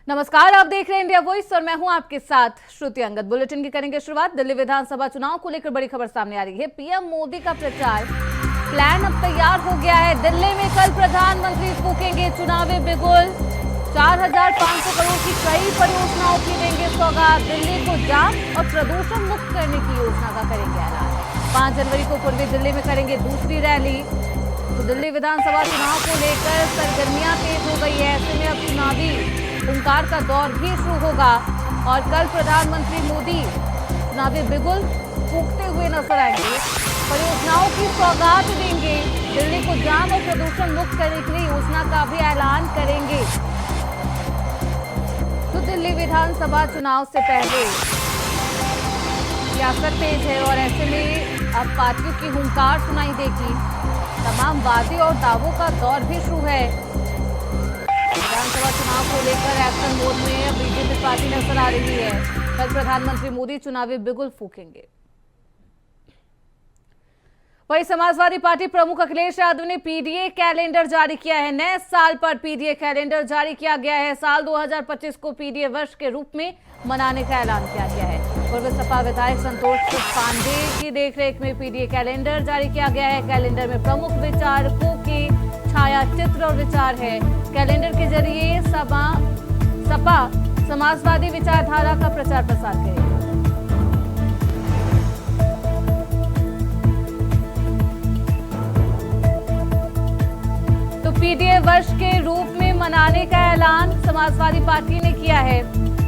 नमस्कार, आप देख रहे हैं इंडिया वॉइस और मैं हूं आपके साथ श्रुति अंगद। बुलेटिन की करेंगे शुरुआत। दिल्ली विधानसभा चुनाव को लेकर बड़ी खबर सामने आ रही है। पीएम मोदी का प्रचार प्लान अब तैयार हो गया है। दिल्ली में कल प्रधानमंत्री फूकेंगे चुनावी बिगुल। 4,500 करोड़ की कई परियोजनाओं की देंगे सौगात। दिल्ली को जाम और प्रदूषण मुक्त करने की योजना का करेंगे ऐलान। 5 जनवरी को पूर्वी दिल्ली में करेंगे दूसरी रैली। तो दिल्ली विधानसभा चुनाव को लेकर सरगर्मियां तेज हो गई है। ऐसे में अब चुनावी हुंकार का दौर भी शुरू होगा और कल प्रधानमंत्री मोदी चुनावी बिगुल फूंकते हुए नजर आएंगे। परियोजनाओं की सौगात देंगे। दिल्ली को जाम और प्रदूषण मुक्त करने के लिए योजना का भी ऐलान करेंगे। तो दिल्ली विधानसभा चुनाव से पहले सियासत तेज है और ऐसे में अब पार्टियों की हुंकार सुनाई देगी। तमाम वादे और दावों का दौर भी शुरू है। विधानसभा चुनाव को लेकर एक्शन मोड में बीजेपी पार्टी नजर आ रही है। कल प्रधानमंत्री मोदी चुनावी बिगुल फूकेंगे। वहीं समाजवादी पार्टी प्रमुख अखिलेश यादव ने पीडीए कैलेंडर जारी किया है। नए साल पर पीडीए कैलेंडर जारी किया गया है। साल 2025 को पीडीए वर्ष के रूप में मनाने का ऐलान किया गया है। पूर्व सपा विधायक संतोष पांडे की देखरेख में पीडीए कैलेंडर जारी किया गया है। कैलेंडर में प्रमुख विचारकों के छाया चित्र और विचार है। कैलेंडर के जरिए सपा समाजवादी विचारधारा का प्रचार प्रसार करेगी। तो पीडीए वर्ष के रूप में मनाने का ऐलान समाजवादी पार्टी ने किया है।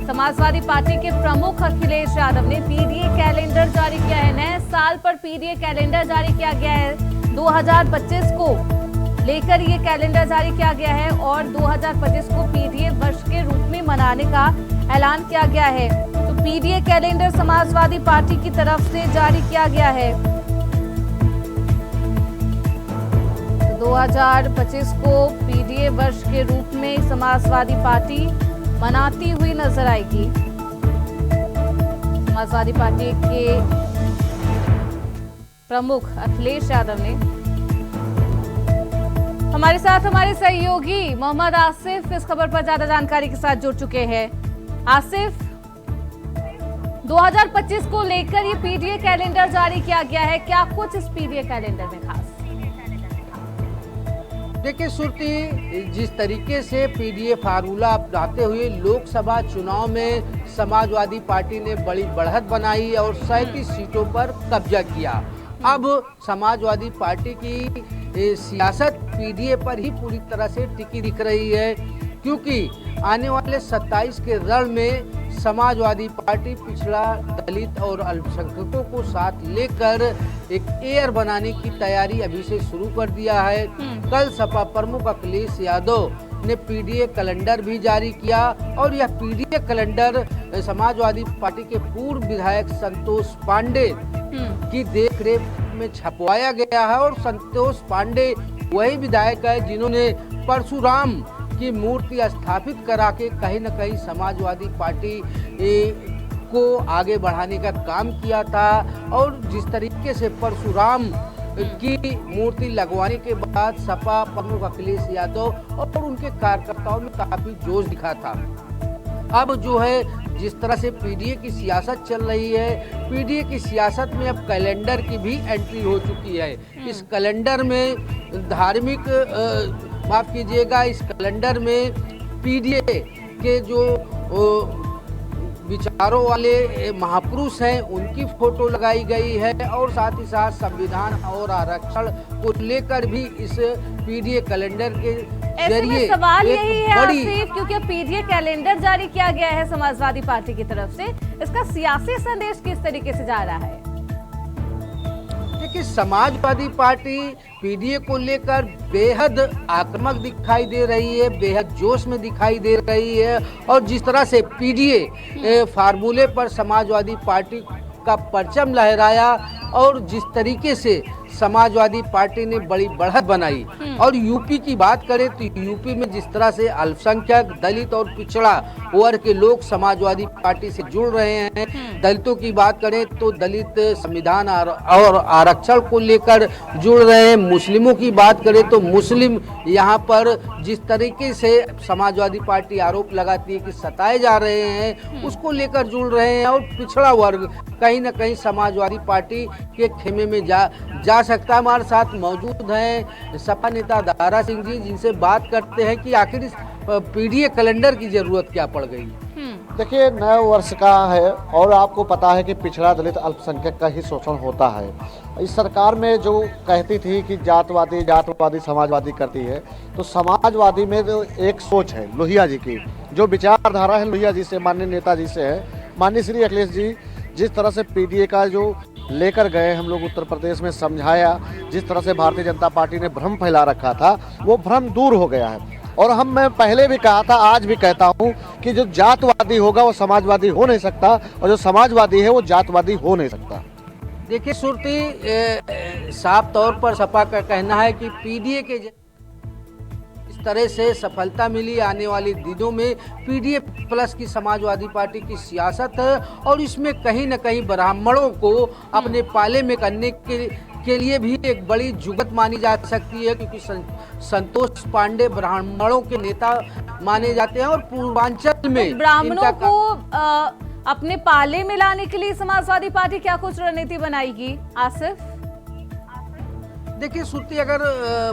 समाजवादी पार्टी के प्रमुख अखिलेश यादव ने पीडीए कैलेंडर जारी किया है। नए साल पर पीडीए कैलेंडर जारी किया गया है। 2025 को लेकर ये कैलेंडर जारी किया गया है और 2025 को पीडीए वर्ष के रूप में मनाने का ऐलान किया गया है। तो पीडीए कैलेंडर समाजवादी पार्टी की तरफ से जारी किया गया है। तो 2025 को पीडीए वर्ष के रूप में समाजवादी पार्टी मनाती हुई नजर आएगी। समाजवादी पार्टी के प्रमुख अखिलेश यादव ने। हमारे साथ हमारे सहयोगी मोहम्मद आसिफ इस खबर पर ज्यादा जानकारी के साथ जुड़ चुके हैं। आसिफ, 2025 को लेकर ये पीडीए कैलेंडर जारी किया गया है। क्या कुछ इस पीडीए कैलेंडर में खास? देखिए श्रुति, जिस तरीके से पीडीए फार्मूला अपनाते हुए लोकसभा चुनाव में समाजवादी पार्टी ने बड़ी बढ़त बनाई और 37 सीटों पर कब्जा किया। अब समाजवादी पार्टी की सियासत पीडीए पर ही पूरी तरह से टिकी दिख रही है, क्योंकि आने वाले 27 के रण में समाजवादी पार्टी पिछड़ा, दलित और अल्पसंख्यकों को साथ लेकर एक एयर बनाने की तैयारी अभी से शुरू कर दिया है। कल सपा प्रमुख अखिलेश यादव ने पीडीए कैलेंडर भी जारी किया और यह पीडीए कैलेंडर समाजवादी पार्टी के पूर्व विधायक संतोष पांडे की देखरेख में छपवाया गया है। और संतोष पांडे वही विधायक है जिन्होंने परशुराम की मूर्ति स्थापित करा के कहीं न कहीं समाजवादी पार्टी को आगे बढ़ाने का काम किया था। और जिस तरीके से परशुराम की मूर्ति लगवाने के बाद सपा प्रमुख अखिलेश यादव और उनके कार्यकर्ताओं में काफी जोश दिखा था। अब जो है जिस तरह से पीडीए की सियासत चल रही है, पीडीए की सियासत में अब कैलेंडर की भी एंट्री हो चुकी है। इस कैलेंडर में धार्मिक माफ कीजिएगा, इस कैलेंडर में पीडीए के जो विचारों वाले महापुरुष हैं उनकी फोटो लगाई गई है और साथ ही साथ संविधान और आरक्षण को लेकर भी इस पीडीए कैलेंडर के जरिए सवाल यही है आसिफ, क्योंकि पीडीए कैलेंडर जारी किया गया है समाजवादी पार्टी की तरफ से, इसका सियासी संदेश किस तरीके से जा रहा है? देखिए, समाजवादी पार्टी पीडीए को लेकर बेहद आक्रामक दिखाई दे रही है, बेहद जोश में दिखाई दे रही है। और जिस तरह से पीडीए फार्मूले पर समाजवादी पार्टी का परचम लहराया और जिस तरीके से समाजवादी पार्टी ने बड़ी बढ़त बनाई। और यूपी की बात करें तो यूपी में जिस तरह से अल्पसंख्यक, दलित और पिछड़ा वर्ग के लोग समाजवादी पार्टी से जुड़ रहे हैं। दलितों की बात करें तो दलित संविधान और आरक्षण को लेकर जुड़ रहे हैं। मुस्लिमों की बात करें तो मुस्लिम यहाँ पर जिस तरीके से समाजवादी पार्टी आरोप लगाती है कि सताए जा रहे हैं, उसको लेकर जुड़ रहे हैं। और पिछड़ा वर्ग कहीं न कहीं समाजवादी पार्टी के खेमे में जा सकता है। हमारे साथ मौजूद हैं सपा नेता दारा सिंह जी, जिनसे बात करते हैं कि आखिर इस पीडीए कैलेंडर की जरूरत क्या पड़ गई। देखिए, नए वर्ष का है और आपको पता है कि पिछड़ा, दलित, अल्पसंख्यक का ही शोषण होता है। इस सरकार में जो कहती थी कि जातवादी समाजवादी करती है, तो समाजवादी में तो एक सोच है लोहिया जी की, जो विचारधारा है लोहिया जी से, माननीय नेताजी से है। माननीय श्री अखिलेश जी जिस तरह से पीडीए का जो लेकर गए, हम लोग उत्तर प्रदेश में समझाया, जिस तरह से भारतीय जनता पार्टी ने भ्रम फैला रखा था, वो भ्रम दूर हो गया है। और मैं पहले भी कहा था, आज भी कहता हूं कि जो जातवादी होगा वो समाजवादी हो नहीं सकता, और जो समाजवादी है वो जातवादी हो नहीं सकता। देखिए सुरती, साफ तौर पर सपा का कहना है कि पीडीए के इस तरह से सफलता मिली, आने वाले दिनों में पीडीए प्लस की समाजवादी पार्टी की सियासत है और इसमें कहीं न कहीं ब्राह्मणों को अपने पाले में करने के लिए भी एक बड़ी जुगत मानी जा सकती है, क्योंकि संतोष पांडे ब्राह्मणों के नेता माने जाते हैं। और पूर्वांचल में ब्राह्मणों को अपने पाले में लाने के लिए समाजवादी पार्टी क्या कुछ रणनीति बनाएगी आसिफ? देखिए सुरती, अगर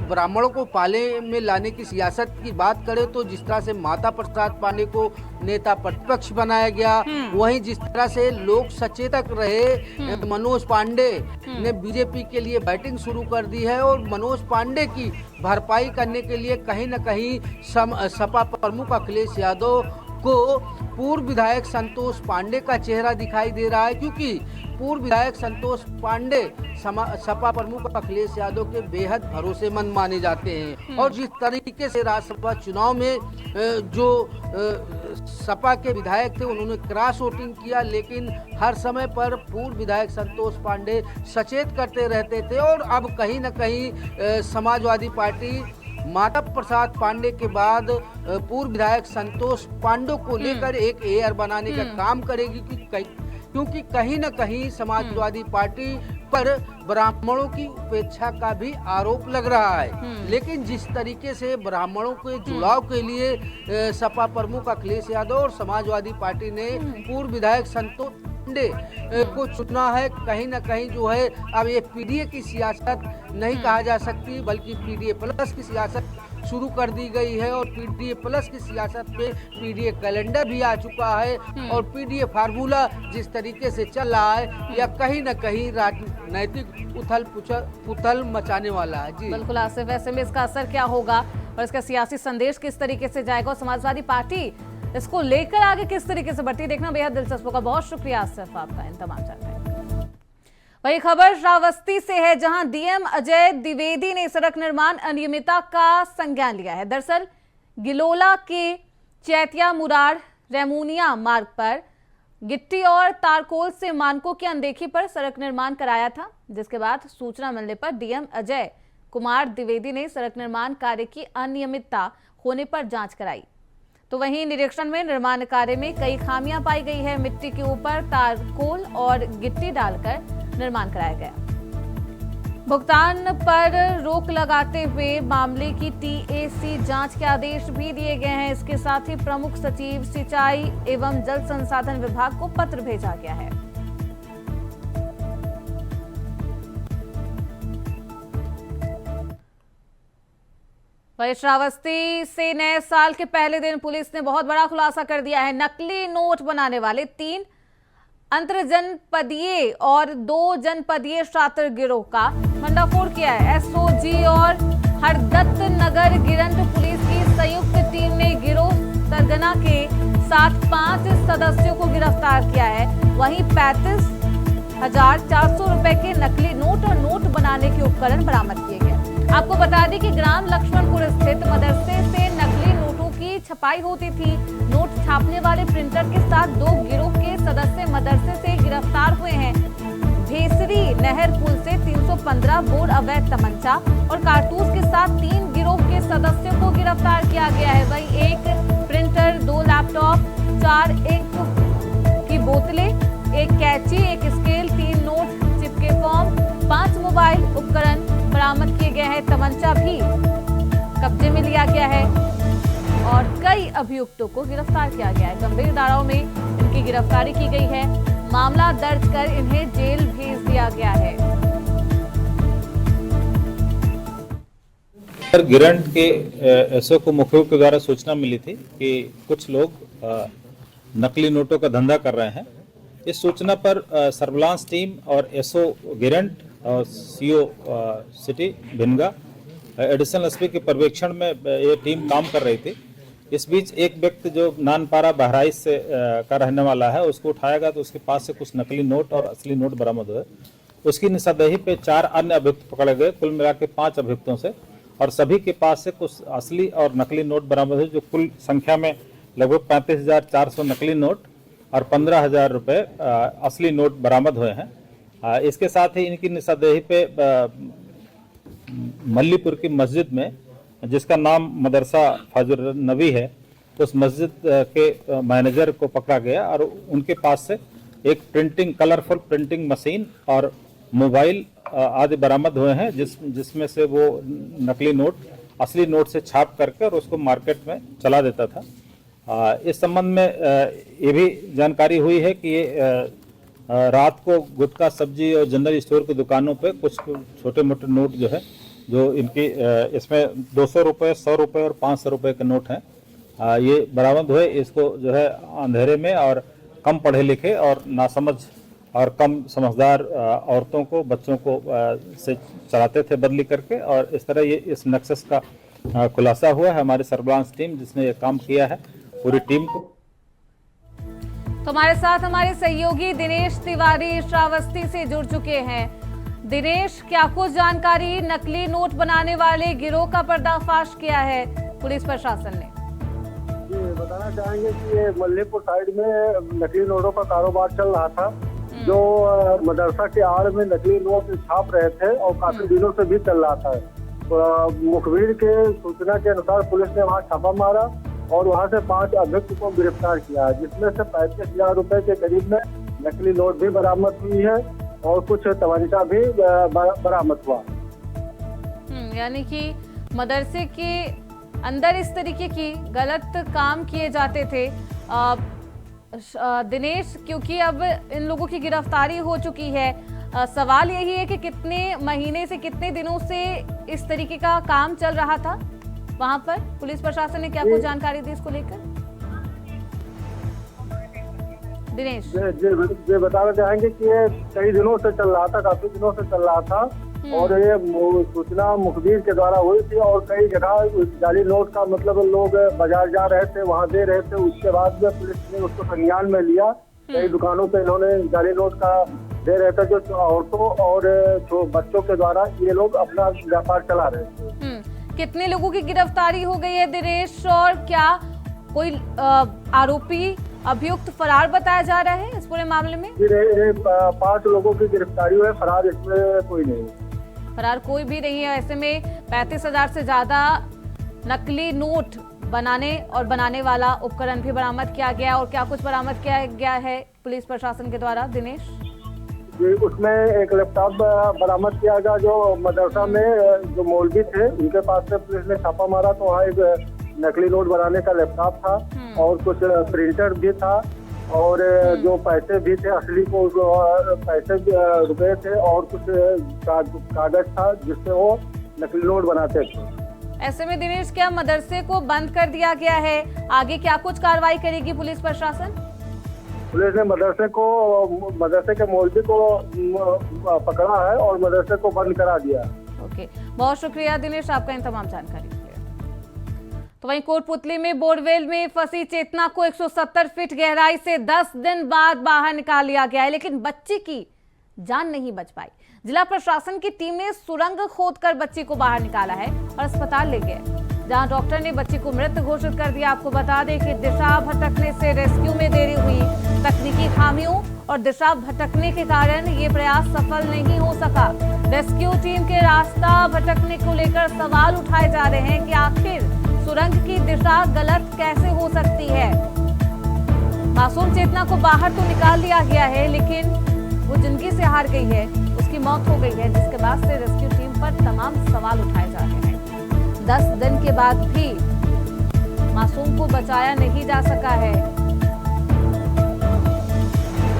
ब्राह्मणों को पाले में लाने की सियासत की बात करें तो जिस तरह से माता प्रसाद पांडे को नेता प्रतिपक्ष बनाया गया, वहीं जिस तरह से लोक सचेतक रहे मनोज पांडे ने बीजेपी के लिए बैटिंग शुरू कर दी है। और मनोज पांडे की भरपाई करने के लिए कहीं न कहीं सपा प्रमुख अखिलेश यादव को पूर्व विधायक संतोष पांडे का चेहरा दिखाई दे रहा है, क्योंकि पूर्व विधायक संतोष पांडे सपा प्रमुख अखिलेश यादव के बेहद भरोसेमंद माने जाते हैं। और जिस तरीके से राज्यसभा चुनाव में जो सपा के विधायक थे उन्होंने क्रॉस वोटिंग किया, लेकिन हर समय पर पूर्व विधायक संतोष पांडे सचेत करते रहते थे। और अब कहीं न कहीं समाजवादी पार्टी माता प्रसाद पांडे के बाद पूर्व विधायक संतोष पांडे को लेकर एक एयर बनाने का काम करेगी, क्योंकि कहीं न कहीं समाजवादी पार्टी पर ब्राह्मणों की उपेक्षा का भी आरोप लग रहा है। लेकिन जिस तरीके से ब्राह्मणों के जुड़ाव के लिए सपा प्रमुख अखिलेश यादव और समाजवादी पार्टी ने पूर्व विधायक संतोष पांडे को चुना है, कहीं न कहीं जो है अब ये पीडीए की सियासत नहीं कहा जा सकती, बल्कि पीडीए प्लस की सियासत शुरू कर दी गई है। और पीडीए प्लस की सियासत में पीडीए कैलेंडर भी आ चुका है और पीडीए फार्मूला जिस तरीके से चल रहा है यह कहीं न कहीं राजनैतिक उथल मचाने वाला है। जी बिल्कुल आसिफ, ऐसे में इसका असर क्या होगा और इसका सियासी संदेश किस तरीके से जाएगा और समाजवादी पार्टी इसको लेकर आगे किस तरीके से बढ़ती, देखना बेहद दिलचस्प होगा। बहुत शुक्रिया आसिफ आपका इन तमाम जानकारी। वही खबर श्रावस्ती से है, जहां डीएम अजय द्विवेदी ने सड़क निर्माण अनियमितता का संज्ञान लिया है। दरअसल गिलोला के चैतिया मुरार रेमूनिया मार्ग पर गिट्टी और तारकोल से मानकों की अनदेखी पर सड़क निर्माण कराया था, जिसके बाद सूचना मिलने पर डीएम अजय कुमार द्विवेदी ने सड़क निर्माण कार्य की अनियमितता होने पर जांच कराई। तो वहीं निरीक्षण में निर्माण कार्य में कई खामियां पाई गई है। मिट्टी के ऊपर तारकोल और गिट्टी डालकर निर्माण कराया गया। भुगतान पर रोक लगाते हुए मामले की टीएसी जांच के आदेश भी दिए गए हैं। इसके साथ ही प्रमुख सचिव सिंचाई एवं जल संसाधन विभाग को पत्र भेजा गया है। वही श्रावस्ती से नए साल के पहले दिन पुलिस ने बहुत बड़ा खुलासा कर दिया है। नकली नोट बनाने वाले 3 अंतरजनपदीय और 2 जनपदीय छात्र गिरोह का भंडाफोड़ किया है। एसओजी और हरदत्त नगर गिरंट पुलिस की संयुक्त टीम ने गिरोह सरगना के साथ 5 सदस्यों को गिरफ्तार किया है। वहीं 35,400 रुपए के नकली नोट और नोट बनाने के उपकरण बरामद किए गए। आपको बता दें कि ग्राम लक्ष्मणपुर स्थित मदरसे से नकली नोटों की छपाई होती थी। नोट छापने वाले प्रिंटर के साथ 2 गिरोह के सदस्य मदरसे से गिरफ्तार हुए हैं। भेसरी बागमती नहर पुल से 315 बोर अवैध तमंचा और कारतूस के साथ 3 गिरोह के सदस्यों को गिरफ्तार किया गया है। वहीं एक प्रिंटर, 2 लैपटॉप, 4 इंक की बोतलें, एक कैंची, एक स्केल, 3 नोट चिपके फॉर्म, 5 मोबाइल उपकरण बरामद किए गए हैं। तमंचा भी कब्जे में लिया गया है और कई अभियुक्तों को गिरफ्तार किया गया है। गंभीर धाराओं में इनकी गिरफ्तारी की गई है। मामला दर्ज कर इन्हें जेल भेज दिया गया है। गिरंट के एसओ को मुखबिर के द्वारा सूचना मिली थी कि कुछ लोग नकली नोटों का धंधा कर रहे हैं। इस सूचना पर सर्विलांस टीम और एसओ गिरंट और CO city Bhinga additional SP के पर्यवेक्षण में ये टीम काम कर रही थी। इस बीच एक व्यक्ति जो नानपारा बहराइच से का रहने वाला है, उसको उठाया गया तो उसके पास से कुछ नकली नोट और असली नोट बरामद हुए। उसकी निशानदेही पे 4 अन्य अभियुक्त पकड़े गए, कुल मिला के 5 अभियुक्तों से, और सभी के पास से कुछ असली और नकली नोट बरामद हुए, जो कुल संख्या में लगभग 35,400 नकली नोट और 15,000 रुपये असली नोट बरामद हुए हैं। इसके साथ ही इनकी निशानदेही पे मल्लीपुर की मस्जिद में, जिसका नाम मदरसा फाजुर नबी है, उस मस्जिद के मैनेजर को पकड़ा गया और उनके पास से एक कलरफुल प्रिंटिंग मशीन और मोबाइल आदि बरामद हुए हैं, जिसमें से वो नकली नोट असली नोट से छाप करके और उसको मार्केट में चला देता था। इस संबंध में ये भी जानकारी हुई है कि ये रात को गुटखा, सब्जी और जनरल स्टोर की दुकानों पे कुछ छोटे मोटे नोट जो है, जो इनकी इसमें 200 रुपये, 100 रुपये और 500 रुपये के नोट हैं, ये बरामद हुए। इसको जो है अंधेरे में और कम पढ़े लिखे और नासमझ और कम समझदार औरतों को, बच्चों को से चलाते थे बदली करके, और इस तरह ये इस नक्सस का खुलासा हुआ है। हमारी सर्विलांस टीम जिसने ये काम किया है, पूरी टीम को। तो हमारे साथ हमारे सहयोगी दिनेश तिवारी श्रावस्ती से जुड़ चुके हैं। दिनेश, क्या कुछ जानकारी? नकली नोट बनाने वाले गिरोह का पर्दाफाश किया है पुलिस प्रशासन ने। जी, बताना चाहेंगे कि ये मल्लीपुर साइड में नकली नोटों का कारोबार चल रहा था, जो मदरसा के आड़ में नकली नोट छाप रहे थे और काफी दिनों से भी चल रहा था। मुखबिर के सूचना के अनुसार पुलिस ने वहाँ छापा मारा और वहाँ से 5 अभियुक्त को गिरफ्तार किया, जिसमें से 35,000 रुपए के करीब में नकली नोट भी बरामद हुई है और कुछ तमंचा भी बरामद हुआ। यानी कि मदरसे के अंदर इस तरीके की गलत काम किए जाते थे। दिनेश, क्योंकि अब इन लोगों की गिरफ्तारी हो चुकी है, सवाल यही है कि कितने महीने से, कितने दिनों से इस तरीके का काम चल रहा था वहां पर? पुलिस प्रशासन ने क्या कुछ जानकारी दी इसको लेकर? दिनेश जी, बताना चाहेंगे कि ये कई दिनों से चल रहा था, काफी दिनों से चल रहा था, और ये सूचना मुखबिर के द्वारा हुई थी और कई जगह जाली नोट का मतलब लोग बाजार जा रहे थे, वहाँ दे रहे थे। उसके बाद में पुलिस ने उसको संज्ञान में लिया। कई दुकानों पे इन्होंने जाली नोट का दे रहे थे, जो औरतों और बच्चों के द्वारा ये लोग अपना व्यापार चला रहे थे। कितने लोगों की गिरफ्तारी हो गई है दिनेश, और क्या कोई आरोपी अभियुक्त फरार बताया जा रहा है इस पूरे मामले में? 5 लोगों की गिरफ्तारी हुई है, फरार इसमें कोई नहीं। फरार कोई भी नहीं है। ऐसे में 35,000 से ज्यादा नकली नोट बनाने वाला उपकरण भी बरामद किया गया। और क्या कुछ बरामद किया गया है पुलिस प्रशासन के द्वारा दिनेश? जी, उसमें एक लैपटॉप बरामद किया गया, जो मदरसा में जो मौलवी थे उनके पास से पुलिस ने छापा मारा, तो वहाँ एक नकली नोट बनाने का लैपटॉप था और कुछ प्रिंटर भी था और जो पैसे भी थे, असली को पैसे रुपए थे और कुछ कागज था जिससे वो नकली नोट बनाते थे। ऐसे में दिनेश, क्या मदरसे को बंद कर दिया गया है? आगे क्या कुछ कार्रवाई करेगी पुलिस प्रशासन? पुलिस ने मदरसे के मौलवी को पकड़ा है और मदरसे को बंद करा दिया। ओके, बहुत शुक्रिया दिनेश आपका इन तमाम जानकारी के लिए। तो वहीं कोटपुतली में बोरवेल में फंसी चेतना को 170 फीट गहराई से 10 दिन बाद बाहर निकाल लिया गया है, लेकिन बच्ची की जान नहीं बच पाई। जिला प्रशासन की टीम ने सुरंग खोदकर बच्ची को बाहर निकाला है और अस्पताल ले गए, जहां डॉक्टर ने बच्ची को मृत घोषित कर दिया। आपको बता दें कि दिशा भटकने से रेस्क्यू में देरी हुई, तकनीकी खामियों और दिशा भटकने के कारण ये प्रयास सफल नहीं हो सका। रेस्क्यू टीम के रास्ता भटकने को लेकर सवाल उठाए जा रहे हैं कि आखिर सुरंग की दिशा गलत कैसे हो सकती है। मासूम चेतना को बाहर तो निकाल लिया गया है, लेकिन वो जिंदगी से हार गई है, उसकी मौत हो गई है, जिसके बाद से रेस्क्यू टीम पर तमाम सवाल उठाए जा रहे हैं। 10 दिन के बाद भी मासूम को बचाया नहीं जा सका है।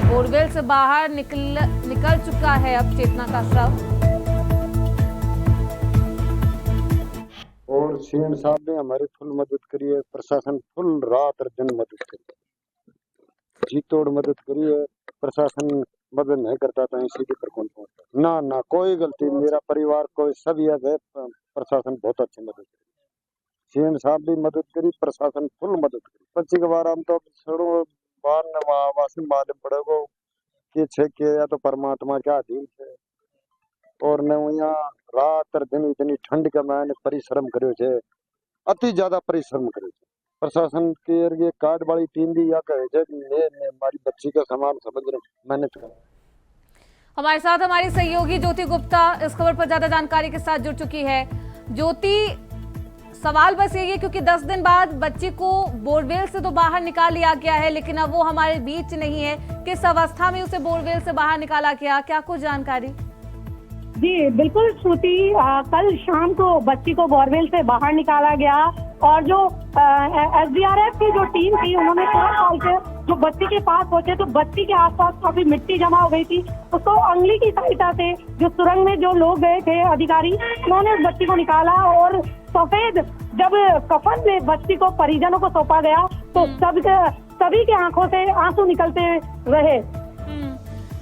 बोरवेल से बाहर निकल चुका है अब चेतना का शव। और सीएम साहब ने हमारी फुल मदद करी है, प्रशासन फुल रात और दिन मदद करी, जी तोड़ मदद करी है। प्रशासन मदद नहीं करता था इसी पर कौन पहुंचता ना ना कोई गलती, मेरा परिवार कोई सब है, प्रशासन बहुत अच्छी मदद करी। सीएम साहब भी मदद करी, प्रशासन फुल मदद करी। बच्ची के बारे में तो छोड़ो, बार न मालूम पड़ेगा कि छे के या तो परमात्मा के अधीन थे। और न यहाँ रात और दिन इतनी ठंड का मैंने परिश्रम करो छे, अति ज्यादा परिश्रम करो छे। प्रशासन के कार्ड वाली टीम भी या कहे छे मैं हमारी बच्ची का सामान समझ रहे मैनेज कर। हमारे साथ हमारी सहयोगी ज्योति गुप्ता इस खबर पर ज्यादा जानकारी के साथ जुड़ चुकी है। ज्योति, सवाल बस यही है क्योंकि 10 दिन बाद बच्ची को बोरवेल से तो बाहर निकाल लिया गया है, लेकिन अब वो हमारे बीच नहीं है। किस अवस्था में उसे बोरवेल से बाहर निकाला गया, क्या कुछ जानकारी? जी बिल्कुल श्रुति, कल शाम को बच्ची को बोरवेल से बाहर निकाला गया और जो एसडीआरएफ की जो टीम थी उन्होंने 4 साल से जो बच्ची के पास पहुंचे तो बच्ची के आसपास काफी मिट्टी जमा हो गई थी। उसको अंगली की सहायता से जो सुरंग में जो लोग गए थे अधिकारी, उन्होंने उस बच्ची को निकाला और सफेद जब कफन में बच्ची को परिजनों को सौंपा गया तो सभी के आंखों से आंसू निकलते रहे।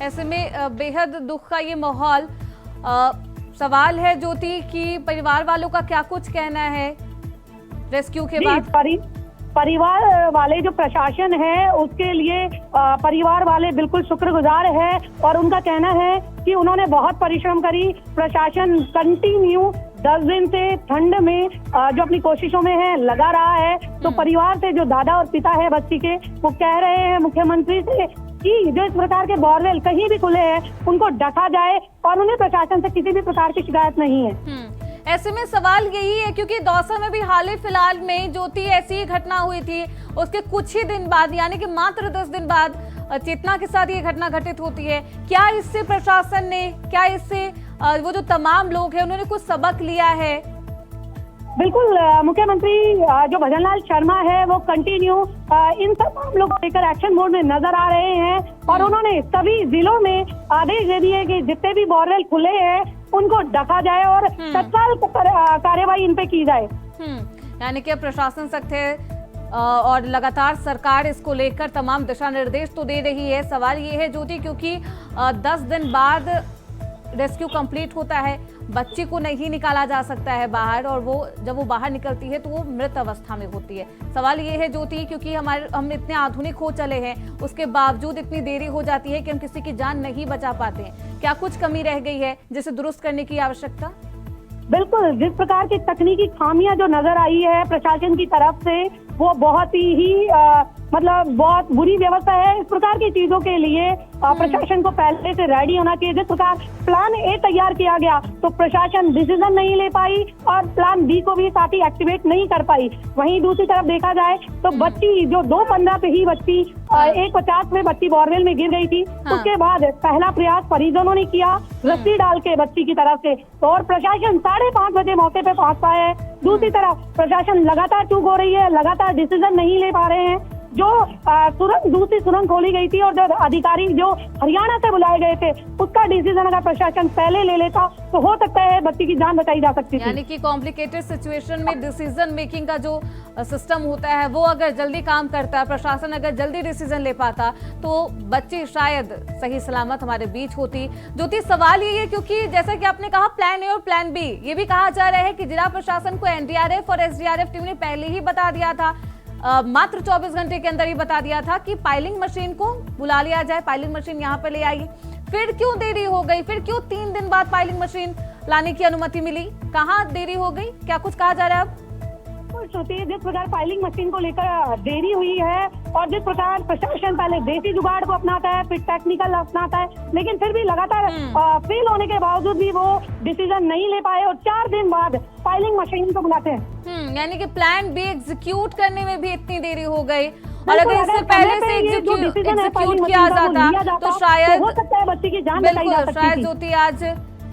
ऐसे में बेहद दुख का ये माहौल। सवाल है ज्योति कि परिवार वालों का क्या कुछ कहना है रेस्क्यू के बाद? परिवार वाले जो प्रशासन है उसके लिए परिवार वाले बिल्कुल शुक्रगुजार है और उनका कहना है कि उन्होंने बहुत परिश्रम करी। प्रशासन कंटिन्यू 10 दिन से ठंड में जो अपनी कोशिशों में है लगा रहा है। तो परिवार से जो दादा और पिता है बच्ची के, वो कह रहे हैं मुख्यमंत्री से कि जो इस प्रकार के बोरवेल कहीं भी खुले हैं उनको ढका जाए और उन्हें प्रशासन से किसी भी प्रकार की शिकायत नहीं है। ऐसे में सवाल यही है क्योंकि दौसा में भी हाल ही फिलहाल में ज्योति ऐसी ही घटना हुई थी, उसके कुछ ही दिन बाद यानी कि मात्र 10 दिन बाद चेतना के साथ ये घटना घटित होती है। क्या इससे प्रशासन ने, क्या इससे वो जो तमाम लोग हैं उन्होंने कुछ सबक लिया है? बिल्कुल, मुख्यमंत्री जो भजनलाल शर्मा है वो कंटिन्यू इन सब मामलों को लेकर एक्शन मोड में नजर आ रहे हैं और उन्होंने सभी जिलों में आदेश दे दिए कि जितने भी बोरवेल खुले हैं उनको ढका जाए और तत्काल कार्यवाही इन पे की जाए। यानी कि प्रशासन सख्त है और लगातार सरकार इसको लेकर तमाम दिशा निर्देश तो दे रही है। सवाल ये है ज्योति, क्योंकि 10 दिन बाद रेस्क्यू कंप्लीट होता है, बच्ची को नहीं निकाला जा सकता है बाहर और वो जब वो बाहर निकलती है तो वो मृत अवस्था में होती है। सवाल ये है ज्योति, क्योंकि हम इतने आधुनिक हो चले हैं उसके बावजूद इतनी देरी हो जाती है कि हम किसी की जान नहीं बचा पाते हैं। क्या कुछ कमी रह गई है जिसे दुरुस्त करने की आवश्यकता? बिल्कुल, जिस प्रकार की तकनीकी खामियां जो नजर आई है प्रशासन की तरफ से वो बहुत ही मतलब बहुत बुरी व्यवस्था है। इस प्रकार की चीजों के लिए प्रशासन को पहले से रेडी होना चाहिए। जिस प्रकार प्लान ए तैयार किया गया तो प्रशासन डिसीजन नहीं ले पाई और प्लान बी को भी साथ ही एक्टिवेट नहीं कर पाई। वहीं दूसरी तरफ देखा जाए तो बच्ची जो 2:15 पे ही बच्ची 1:50 में बच्ची बोरवेल में गिर गई थी। उसके बाद पहला प्रयास परिजनों ने किया रस्सी डाल के बच्ची की तरफ से और प्रशासन 5:30 बजे मौके पे पहुंच पाया है। दूसरी तरफ प्रशासन लगातार चूक हो रही है, लगातार डिसीजन नहीं ले पा रहे हैं। जो दूसरी सुरंग खोली गई थी और जो अधिकारी जो हरियाणा से बुलाए गए थे उसका डिसीजन अगर प्रशासन पहले ले लेता तो हो सकता है बच्ची की जान बचाई जा सकती थी। यानी कि कॉम्प्लिकेटेड सिचुएशन में डिसीजन मेकिंग का जो सिस्टम होता है वो अगर जल्दी काम करता, प्रशासन अगर जल्दी डिसीजन ले पाता तो बच्ची शायद सही सलामत हमारे बीच होती। ज्योति, सवाल ये है क्योंकि जैसा कि आपने कहा प्लान ए और प्लान बी, ये भी कहा जा रहा है कि जिला प्रशासन को एनडीआरएफ और एसडीआरएफ टीम ने पहले ही बता दिया था, मात्र 24 घंटे के अंदर ही बता दिया था कि पाइलिंग मशीन को बुला लिया जाए, पाइलिंग मशीन यहाँ पे ले आइए। फिर क्यों देरी हो गई? फिर क्यों 3 दिन बाद पाइलिंग मशीन लाने की अनुमति मिली? कहाँ देरी हो गई? क्या कुछ कहा जा रहा है अब? श्रुति, जिस प्रकार फाइलिंग मशीन को लेकर देरी हुई है और जिस प्रकार प्रशासन पहले देसी जुगाड़ को अपनाता है, फिर टेक्निकल अपनाता है, लेकिन फिर भी लगातार फेल होने के बावजूद भी वो डिसीजन नहीं ले पाए और 4 दिन बाद फाइलिंग मशीन को बुलाते हैं। यानी कि प्लान बी एग्जीक्यूट करने में भी इतनी देरी हो गई, और अगर इससे पहले से एग्जीक्यूट किया जाता तो शायद हो सकता है बच्ची की जान बचाई जा सकती थी। शायद ज्योति आज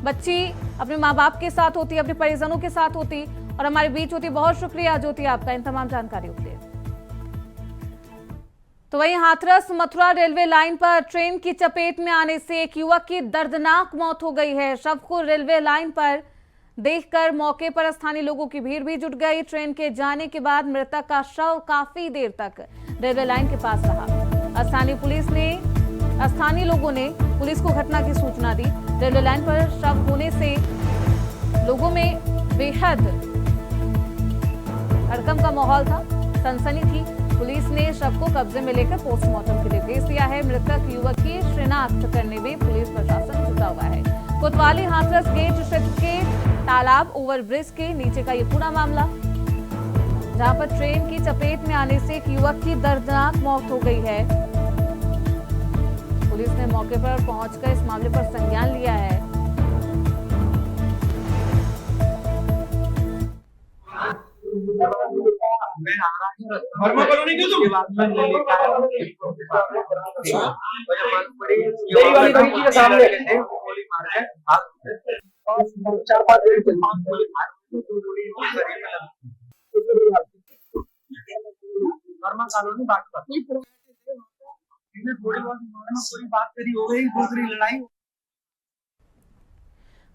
बच्ची अपने माँ बाप के साथ होती, अपने परिजनों के साथ होती और हमारे बीच होती। बहुत शुक्रिया ज्योति आपका इन तमाम जानकारियों के लिए। तो वहीं हाथरस मथुरा रेलवे लाइन पर ट्रेन की चपेट में आने से एक युवक की दर्दनाक मौत हो गई है। शव को रेलवे लाइन पर देखकर मौके पर स्थानीय लोगों की भीड़ भी जुट गई। ट्रेन के जाने के बाद मृतक का शव काफी देर तक रेलवे लाइन के पास रहा। स्थानीय लोगों ने पुलिस को घटना की सूचना दी। रेलवे लाइन पर शव होने से लोगों में बेहद हड़कंप का माहौल था, सनसनी थी। पुलिस ने शव को कब्जे में लेकर पोस्टमार्टम के लिए भेज दिया है। मृतक युवक की शिनाख्त करने में पुलिस प्रशासन जुटा हुआ है। कोतवाली हाथरस गेट क्षेत्र के तालाब ओवरब्रिज के नीचे का ये पूरा मामला, जहां पर ट्रेन की चपेट में आने से एक युवक की दर्दनाक मौत हो गई है। पुलिस ने मौके पर पहुंचकर इस मामले पर संज्ञान लिया है।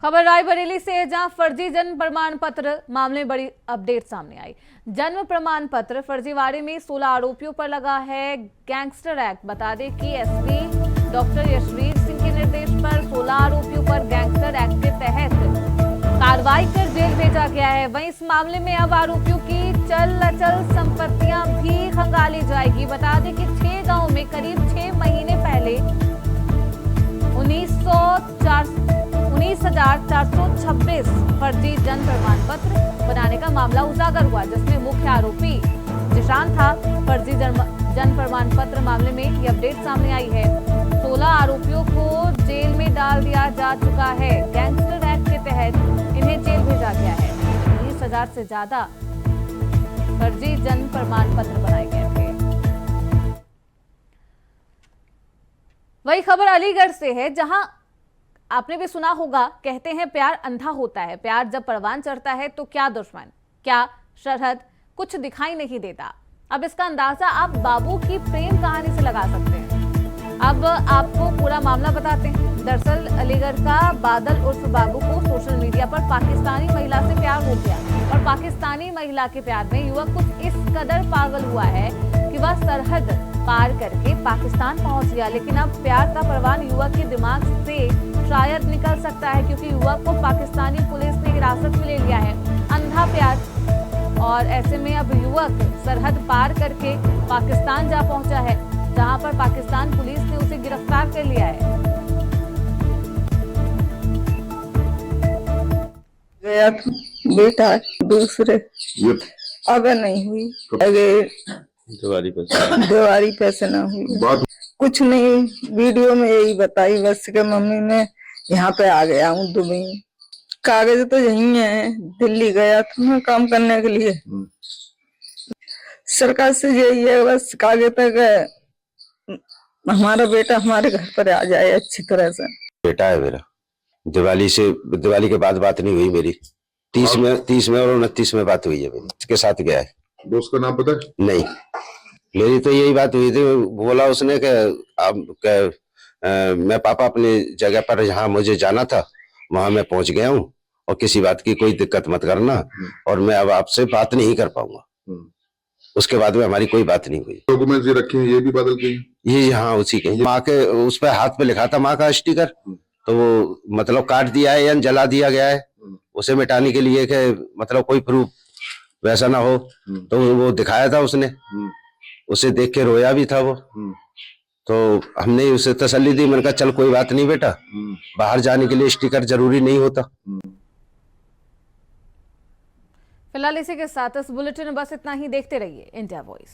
खबर रायबरेली से है, जहां फर्जी जन्म प्रमाण पत्र मामले में बड़ी अपडेट सामने आई। जन्म प्रमाण पत्र फर्जीवाड़े में 16 आरोपियों पर लगा है गैंगस्टर एक्ट। बता दें कि एसपी डॉक्टर यशवीर सिंह के निर्देश पर 16 आरोपियों पर गैंगस्टर एक्ट के तहत कार्रवाई कर जेल भेजा गया है। वहीं इस मामले में अब आरोपियों की चल अचल संपत्तियां भी खंगाली जाएगी। बता दें कि 6 गांव में करीब 6 महीने पहले 19,426 फर्जी जन्म प्रमाण पत्र बनाने का मामला उजागर हुआ, जिसमें मुख्य आरोपी जिशान था। फर्जी जन्म प्रमाण पत्र मामले में ये अपडेट सामने आई है। 16 आरोपियों को जेल में डाल दिया जा चुका है। गैंगस्टर एक्ट के तहत इन्हें जेल भेजा गया है। 20,000 से ज्यादा फर्जी जन्म प्रमाण पत्र बनाए गए थे। वही खबर अलीगढ़ से है, जहां आपने भी सुना होगा, कहते हैं प्यार अंधा होता है। प्यार जब परवान चढ़ता है तो क्या दुश्मन, क्या सरहद, कुछ दिखाई नहीं देता। अब इसका अंदाजा आप बाबू की प्रेम कहानी से लगा सकते हैं। अब आपको पूरा मामला बताते हैं। दरअसल अलीगढ़ का बादल उर्फ बाबू को सोशल मीडिया पर पाकिस्तानी महिला से प्यार हो गया और पाकिस्तानी महिला के प्यार में युवक कुछ इस कदर पागल हुआ है कि वह सरहद पार करके पाकिस्तान पहुंच गया। लेकिन अब प्यार का परवान युवक के दिमाग से शायद निकल सकता है, क्योंकि युवक को पाकिस्तानी पुलिस ने हिरासत में ले लिया है। अंधा प्यार, और ऐसे में अब युवक सरहद पार करके पाकिस्तान जा पहुंचा है, जहां पर पाकिस्तान पुलिस ने उसे गिरफ्तार कर लिया है। गया बेटा दूसरे अगर नहीं हुई, अगर दिवाली पैसे ना हुई, कुछ नहीं। वीडियो में यही बताई बस के मम्मी ने यहाँ पे आ गया हूँ दुबई। कागज तो यही है, दिल्ली गया था मैं काम करने के लिए। सरकार से यही है बस, कागज तक हमारा बेटा हमारे घर पर आ जाए अच्छी तरह से। बेटा है मेरा। दिवाली के बाद बात नहीं हुई मेरी। 30 में और 29 में बात हुई है मेरी। इसके साथ गया है। दोस्त का नाम पता है? नहीं, मेरी तो यही बात हुई थी। बोला उसने कि मैं पापा अपनी जगह पर जहाँ मुझे जाना था वहां मैं पहुंच गया हूँ और किसी बात की कोई दिक्कत मत करना, और मैं अब आपसे बात नहीं कर पाऊंगा। उसके बाद में हमारी कोई बात नहीं हुई। डॉक्यूमेंट्स ये रखे हैं, ये भी बादल के? ये हाँ उसी के। माँ के उस पर हाथ पे लिखा था माँ का स्टिकर, तो वो मतलब काट दिया है या जला दिया गया है उसे मिटाने के लिए, कि मतलब कोई प्रूफ वैसा ना हो। तो वो दिखाया था उसने, उसे देख के रोया भी था वो। तो हमने उसे तसल्ली दी, मैंने कहा चल कोई बात नहीं बेटा, बाहर जाने के लिए स्टिकर जरूरी नहीं होता। फिलहाल इसी के साथ इस बुलेटिन में बस इतना ही। देखते रहिए इंडिया वॉइस।